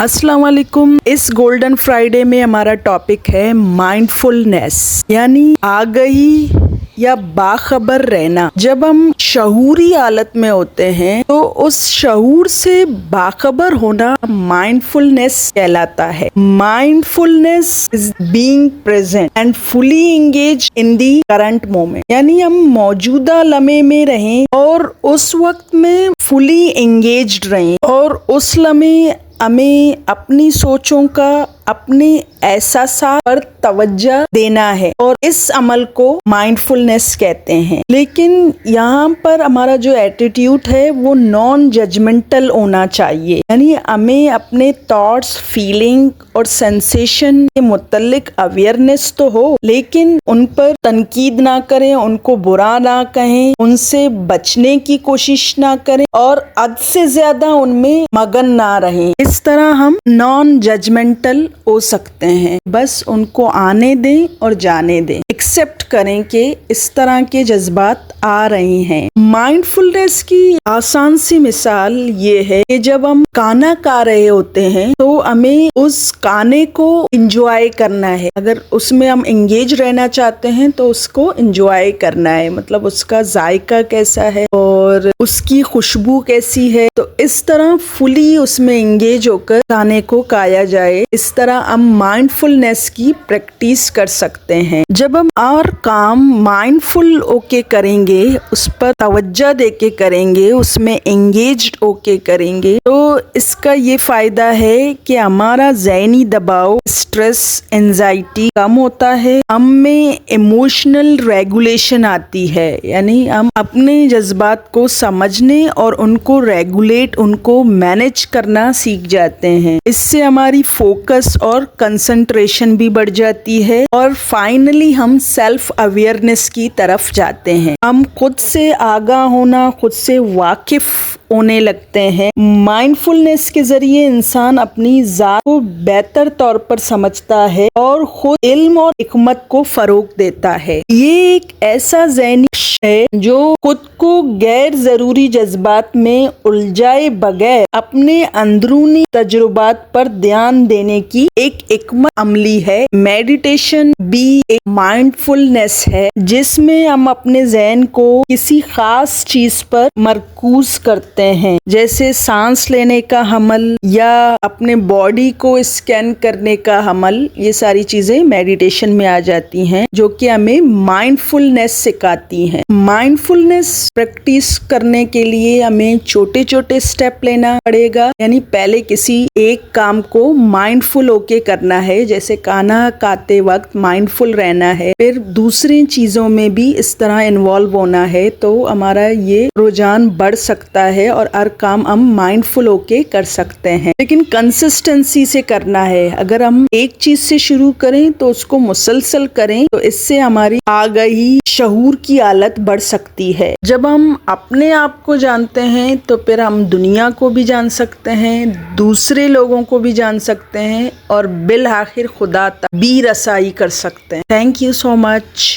अस्सलाम वालेकुम। इस गोल्डन फ्राइडे में हमारा टॉपिक है माइंडफुलनेस, यानी आगही या बाखबर रहना। जब हम शऊरी हालत में होते हैं तो उस शऊर से बाखबर होना माइंडफुलनेस कहलाता है। Mindfulness is being present and fully engage in the current moment, यानी हम मौजूदा लम्हे में रहें और उस वक्त में फुली एंगेज्ड रहें और उस लम्हे हमें अपनी सोचों का, अपने एहसासात पर तवज्जो देना है और इस अमल को माइंडफुलनेस कहते हैं। लेकिन यहाँ पर हमारा जो एटीट्यूड है वो नॉन जजमेंटल होना चाहिए, यानी हमें अपने थॉट्स, फीलिंग और सेंसेशन के मुतल्लिक अवेयरनेस तो हो, लेकिन उन पर तनकीद ना करें, उनको बुरा ना कहें, उनसे बचने की कोशिश ना करें और हद से ज्यादा उनमें मगन ना रहें। इस तरह हम नॉन जजमेंटल हो सकते हैं। बस उनको आने दें और जाने दें, एक्सेप्ट करें कि इस तरह के जज्बात आ रहे हैं। माइंडफुलनेस की आसान सी मिसाल ये है कि जब हम खाना खा रहे होते हैं तो हमें उस खाने को इंजॉय करना है। अगर उसमें हम एंगेज रहना चाहते हैं तो उसको इंजॉय करना है, मतलब उसका जायका कैसा है और उसकी खुशबू कैसी है, तो इस तरह फुली उसमें एंगेज होकर खाने को खाया जाए। इस तरह हम माइंडफुलनेस की प्रैक्टिस कर सकते हैं। जब हम और काम माइंडफुल होके करेंगे, उस पर तवज्जो देके करेंगे, उसमें एंगेज्ड होके करेंगे, तो इसका ये फायदा है कि हमारा ज़हनी दबाव, स्ट्रेस, एंजाइटी कम होता है, हम में इमोशनल रेगुलेशन आती है, यानी हम अपने जज्बात को समझने और उनको रेगुलेट, उनको मैनेज करना सीख जाते हैं। इससे हमारी फोकस और कंसंट्रेशन भी बढ़ जाती है और फाइनली हम सेल्फ अवेयरनेस की तरफ जाते हैं। हम खुद से आगाह होना, खुद से वाकिफ होने लगते हैं। माइंडफुलनेस के जरिए इंसान अपनी जात को बेहतर तौर पर समझता है और खुद इल्म और हिकमत को फरोग देता है। ये एक ऐसा ज़हनी है जो खुद को गैर जरूरी जज्बात में उलझाए बगैर अपने अंदरूनी तजुर्बात पर ध्यान देने की एक हिकमत अमली है। मेडिटेशन भी एक माइंडफुलनेस है जिसमें हम अपने ज़हन को किसी खास चीज पर मरकूज करते हैं, जैसे सांस लेने का अमल या अपने बॉडी को स्कैन करने का अमल। ये सारी चीजें मेडिटेशन में आ जाती हैं जो कि हमें माइंडफुलनेस सिखाती हैं। माइंडफुलनेस प्रैक्टिस करने के लिए हमें छोटे छोटे स्टेप लेना पड़ेगा, यानी पहले किसी एक काम को माइंडफुल होके करना है, जैसे खाना खाते वक्त माइंडफुल रहना है, फिर दूसरी चीजों में भी इस तरह इन्वॉल्व होना है, तो हमारा ये रुझान बढ़ सकता है और हर काम हम माइंडफुल होके कर सकते हैं। लेकिन कंसिस्टेंसी से करना है। अगर हम एक चीज से शुरू करें तो उसको मुसलसल करें, तो इससे हमारी आगाही, शऊर की हालत बढ़ सकती है। जब हम अपने आप को जानते हैं तो फिर हम दुनिया को भी जान सकते हैं, दूसरे लोगों को भी जान सकते हैं और बिल आखिर खुदा तक भी रसाई कर सकते हैं। Thank you so much.